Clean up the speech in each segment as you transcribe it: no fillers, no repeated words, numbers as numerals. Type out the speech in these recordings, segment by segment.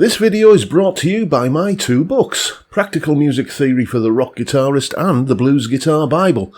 This video is brought to you by my two books, Practical Music Theory for the Rock Guitarist and The Blues Guitar Bible.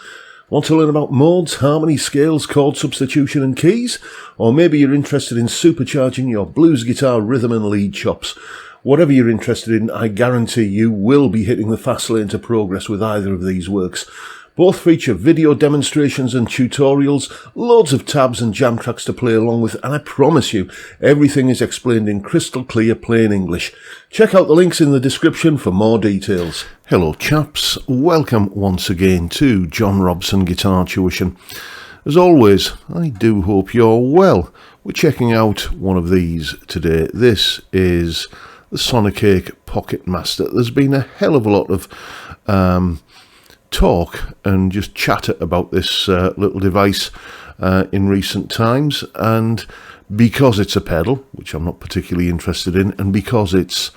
Want to learn about modes, harmony, scales, chord substitution and keys? Or maybe you're interested in supercharging your blues guitar rhythm and lead chops. Whatever you're interested in, I guarantee you will be hitting the fast lane to progress with either of these works. Both feature video demonstrations and tutorials, loads of tabs and jam tracks to play along with, and I promise you, everything is explained in crystal clear plain English. Check out the links in the description for more details. Hello chaps, welcome once again to John Robson Guitar Tuition. As always, I do hope you're well. We're checking out one of these today. This is the Sonicake Pocket Master. There's been a hell of a lot of talk and just chatter about this little device in recent times, and because it's a pedal, which I'm not particularly interested in, and because it's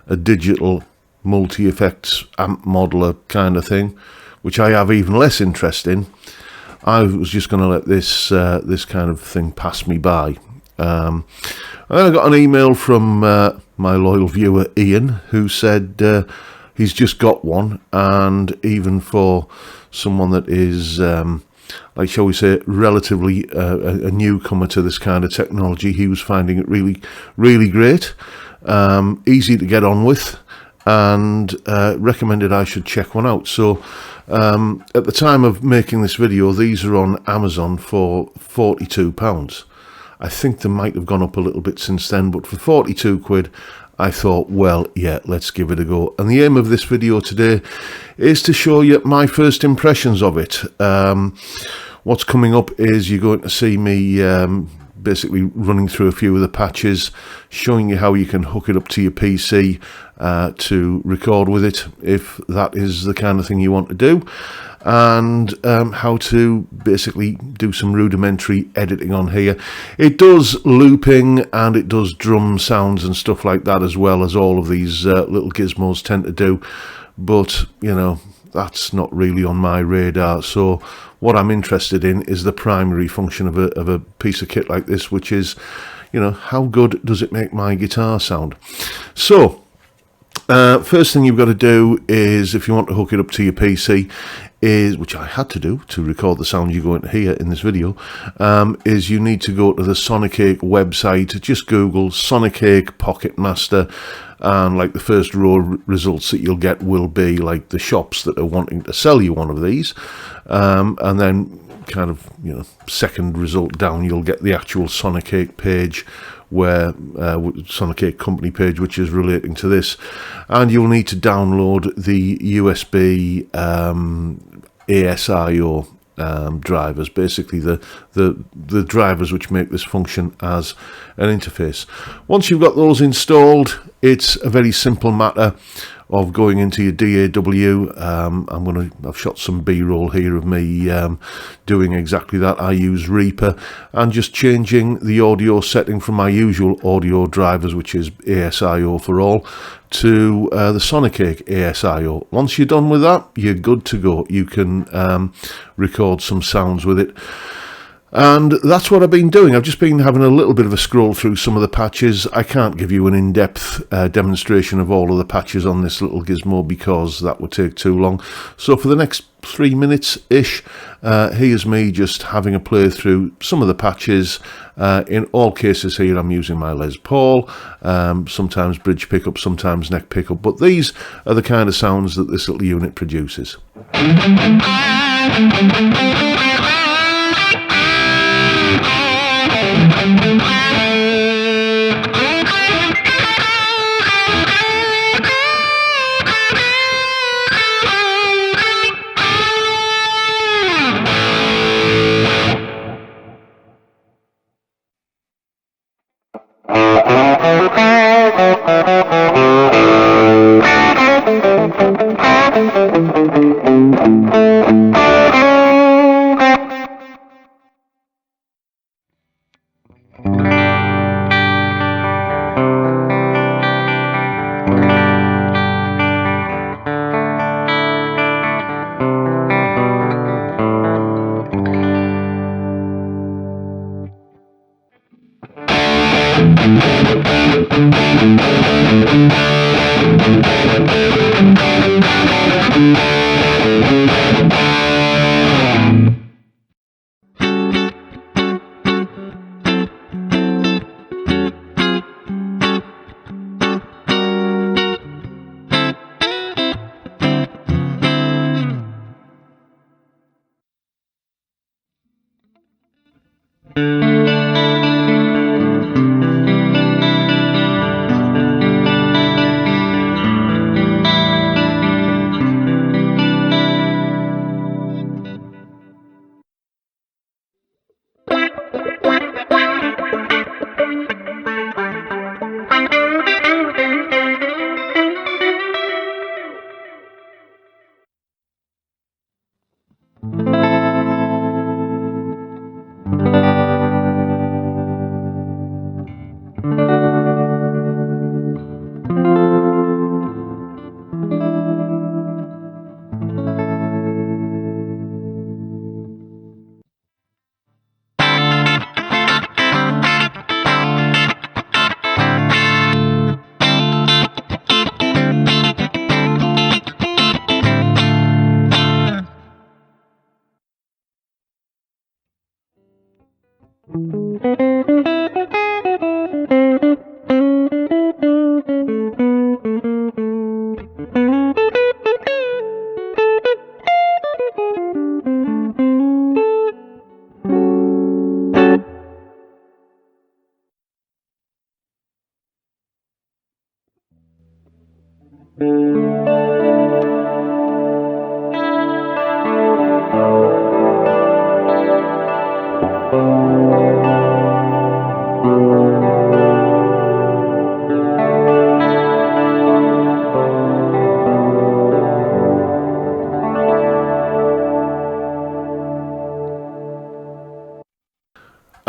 a digital multi-effects amp modeler kind of thing, which I have even less interest in, I was just going to let this this kind of thing pass me by. And then I got an email from my loyal viewer Ian, who said he's just got one, and even for someone that is, like shall we say, relatively a newcomer to this kind of technology, he was finding it really, really great, easy to get on with, and recommended I should check one out. So at the time of making this video, these are on Amazon for £42. I think they might have gone up a little bit since then, but for 42 quid, I thought, well, yeah, let's give it a go. And the aim of this video today is to show you my first impressions of it. What's coming up is you're going to see me basically running through a few of the patches, showing you how you can hook it up to your PC to record with it, if that is the kind of thing you want to do, and how to basically do some rudimentary editing on here. It does looping and it does drum sounds and stuff like that, as well as all of these little gizmos tend to do, but you know, that's not really on my radar. So what I'm interested in is the primary function of a piece of kit like this, which is, you know, how good does it make my guitar sound. So first thing you've got to do is, if you want to hook it up to your PC, is, which I had to do to record the sound you're going to hear in this video, is you need to go to the Sonicake website. Just Google Sonicake Pocket Master, and like the first row results that you'll get will be like the shops that are wanting to sell you one of these, and then kind of, you know, second result down, you'll get the actual Sonicake page, where Sonicake company page, which is relating to this, and you'll need to download the USB ASIO drivers, basically the drivers which make this function as an interface. Once you've got those installed, it's a very simple matter of going into your DAW. I've shot some B-roll here of me doing exactly that. I use Reaper, and just changing the audio setting from my usual audio drivers, which is ASIO for all, to the Sonicake ASIO. Once you're done with that, you're good to go. You can record some sounds with it. And that's what I've been doing. I've just been having a little bit of a scroll through some of the patches. I can't give you an in-depth demonstration of all of the patches on this little gizmo, because that would take too long. So for the next 3 minutes-ish, here's me just having a play through some of the patches. In all cases here, I'm using my Les Paul, sometimes bridge pickup, sometimes neck pickup, but these are the kind of sounds that this little unit produces.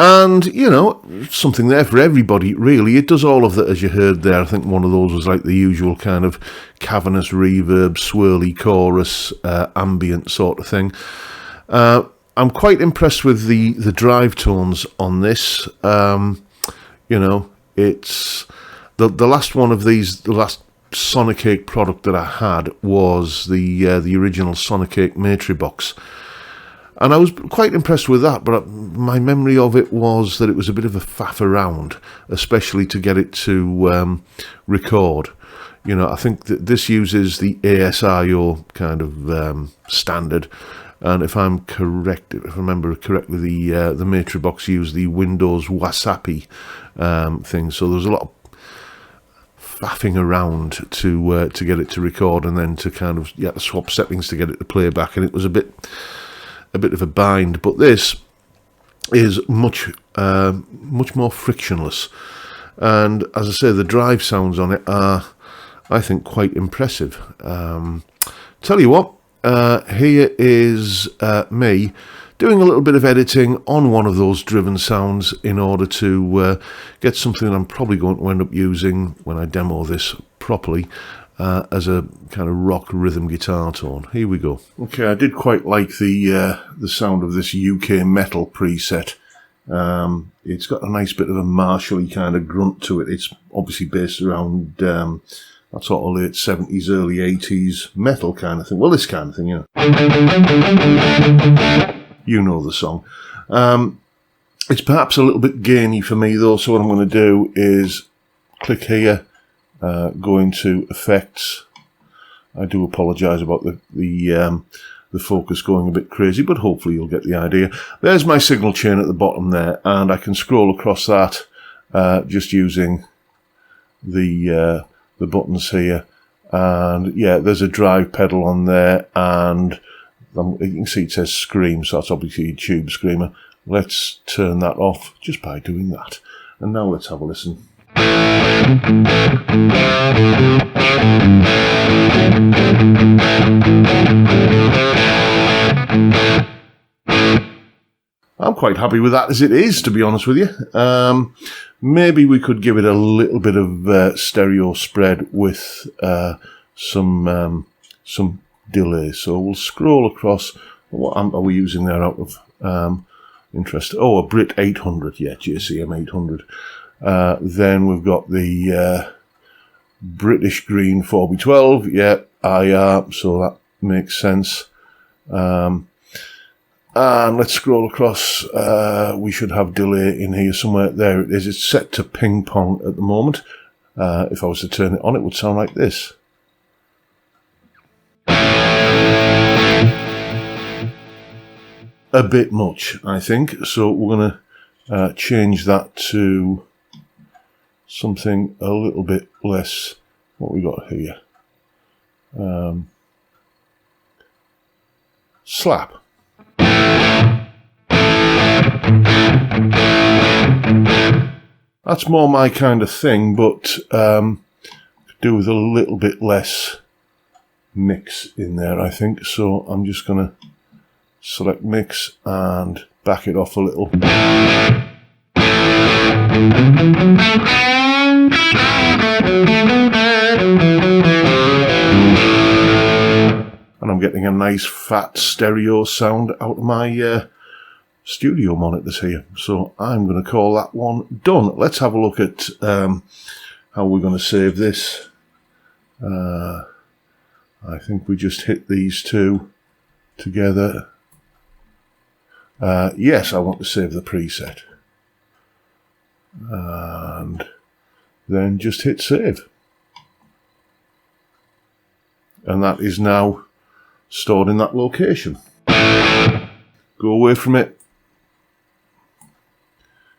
And, you know, something there for everybody, really. It does all of that, as you heard there. I think one of those was like the usual kind of cavernous reverb, swirly chorus, ambient sort of thing. I'm quite impressed with the drive tones on this. You know, it's the last one of these, the last Sonicake product that I had was the original Sonicake Matribox. And I was quite impressed with that, but my memory of it was that it was a bit of a faff around, especially to get it to record. You know, I think that this uses the ASIO kind of standard, and if I'm correct, if I remember correctly, the Matribox used the Windows Wasapi thing, so there's a lot of faffing around to get it to record, and then to kind of swap settings to get it to play back, and it was a bit of a bind. But this is much more frictionless, and as I say, the drive sounds on it are, I think, quite impressive. Tell you what, here is me doing a little bit of editing on one of those driven sounds in order to get something that I'm probably going to end up using when I demo this properly as a kind of rock rhythm guitar tone. Here we go. Okay, I did quite like the sound of this UK metal preset. It's got a nice bit of a Marshall-y kind of grunt to it. It's obviously based around that sort of late 70s, early 80s metal kind of thing. Well, this kind of thing, you know. You know the song. It's perhaps a little bit gainy for me though, so what I'm going to do is click here, go into effects. I do apologise about the focus going a bit crazy, but hopefully you'll get the idea. There's my signal chain at the bottom there, and I can scroll across that just using the buttons here. And yeah, there's a drive pedal on there, and you can see it says Scream, so that's obviously a tube screamer. Let's turn that off just by doing that. And now let's have a listen. I'm quite happy with that as it is, to be honest with you. Maybe we could give it a little bit of stereo spread with some delay. So we'll scroll across. What amp are we using there out of interest? Oh, a Brit 800, yeah, JCM 800. Then we've got the British green 4x12. Yeah, IR, so that makes sense. And let's scroll across. We should have delay in here somewhere. There it is. It's set to ping pong at the moment. If I was to turn it on, it would sound like this. A bit much, I think. So we're going to change that to something a little bit less. What we got here? Slap. That's more my kind of thing, but could do with a little bit less mix in there, I think. So I'm just going to select mix and back it off a little. And I'm getting a nice fat stereo sound out of my studio monitors here. So I'm going to call that one done. Let's have a look at how we're going to save this. I think we just hit these two together. Yes, I want to save the preset. And then just hit save. And that is now stored in that location. Go away from it.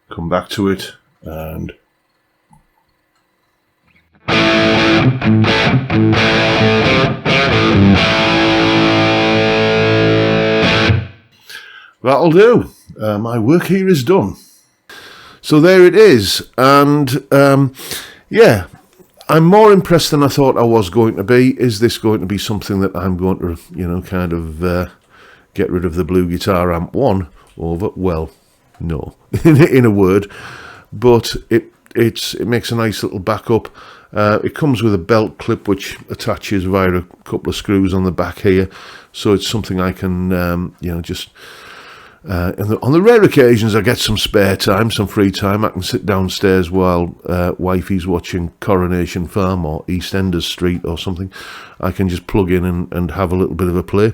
Come back to it and that'll do. My work here is done. So there it is, and yeah, I'm more impressed than I thought I was going to be. Is this going to be something that I'm going to, you know, kind of get rid of the blue guitar amp one over? Well, no, in a word, but it makes a nice little backup. It comes with a belt clip which attaches via a couple of screws on the back here, so it's something I can, you know, just on the rare occasions I get some spare time, some free time, I can sit downstairs while wifey's watching Coronation Farm or EastEnders Street or something. I can just plug in and have a little bit of a play.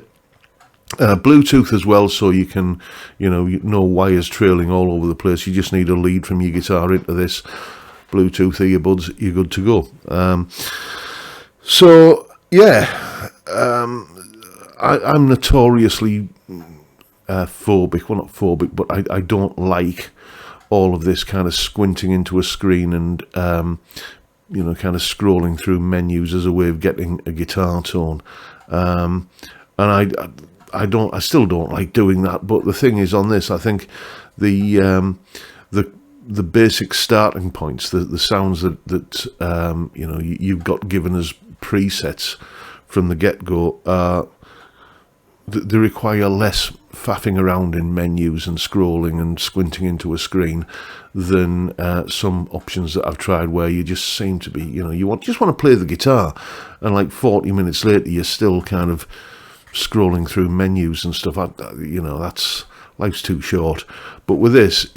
Bluetooth as well, so you can, you know, no wires trailing all over the place. You just need a lead from your guitar into this Bluetooth earbuds, you're good to go. So yeah, I'm notoriously phobic. Well, not phobic, but I don't like all of this kind of squinting into a screen and you know, kind of scrolling through menus as a way of getting a guitar tone. And I still don't like doing that. But the thing is, on this, I think the basic starting points, the sounds that you know, you've got given as presets from the get-go, they require less faffing around in menus and scrolling and squinting into a screen than some options that I've tried, where you just seem to be, you know, you just want to play the guitar, and like 40 minutes later you're still kind of scrolling through menus and stuff. You know, life's too short. But with this,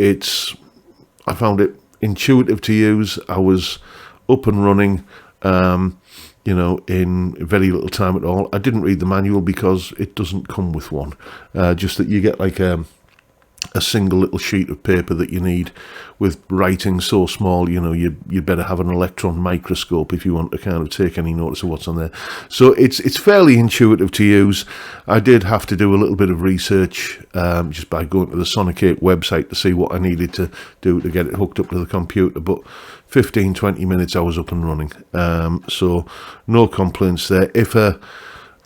I found it intuitive to use. I was up and running, you know, in very little time at all. I didn't read the manual because it doesn't come with one. Just that you get like a single little sheet of paper that you need with writing so small, you know, you'd better have an electron microscope if you want to kind of take any notice of what's on there. So it's fairly intuitive to use. I did have to do a little bit of research just by going to the Sonicake website to see what I needed to do to get it hooked up to the computer, but 15-20 minutes I was up and running. So no complaints there. If a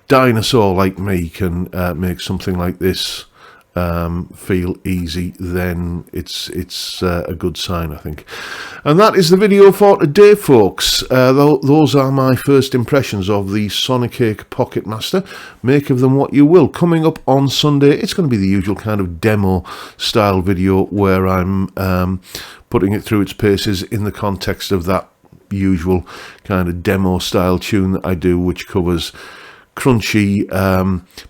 dinosaur like me can make something like this feel easy, then it's a good sign, I think. And that is the video for today, folks. Those are my first impressions of the Sonicake Pocket Master. Make of them what you will. Coming up on Sunday, it's going to be the usual kind of demo style video where I'm putting it through its paces in the context of that usual kind of demo style tune that I do, which covers crunchy,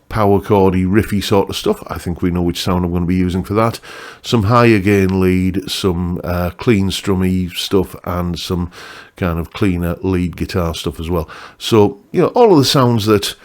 power chordy, riffy sort of stuff, I think we know which sound I'm going to be using for that. Some higher gain lead, some clean strummy stuff, and some kind of cleaner lead guitar stuff as well. So, all of the sounds that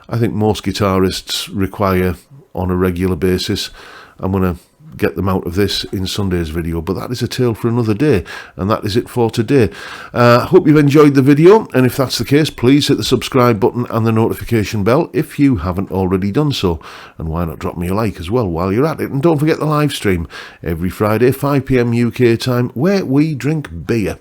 I think most guitarists require on a regular basis, I'm going to get them out of this in Sunday's video, but that is a tale for another day, and that is it for today. Hope you've enjoyed the video, and if that's the case, please hit the subscribe button and the notification bell if you haven't already done so, and why not drop me a like as well while you're at it. And don't forget the live stream every Friday 5 PM UK time, where we drink beer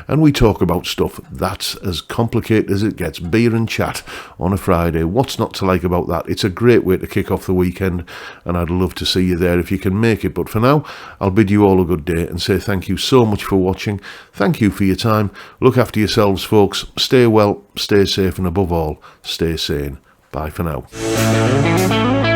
and we talk about stuff that's as complicated as it gets. Beer and chat on a Friday. What's not to like about that? It's a great way to kick off the weekend, and I'd love to see you there if you can make it. But for now, I'll bid you all a good day and say thank you so much for watching. Thank you for your time. Look after yourselves, folks. Stay well, stay safe, and above all, stay sane. Bye for now.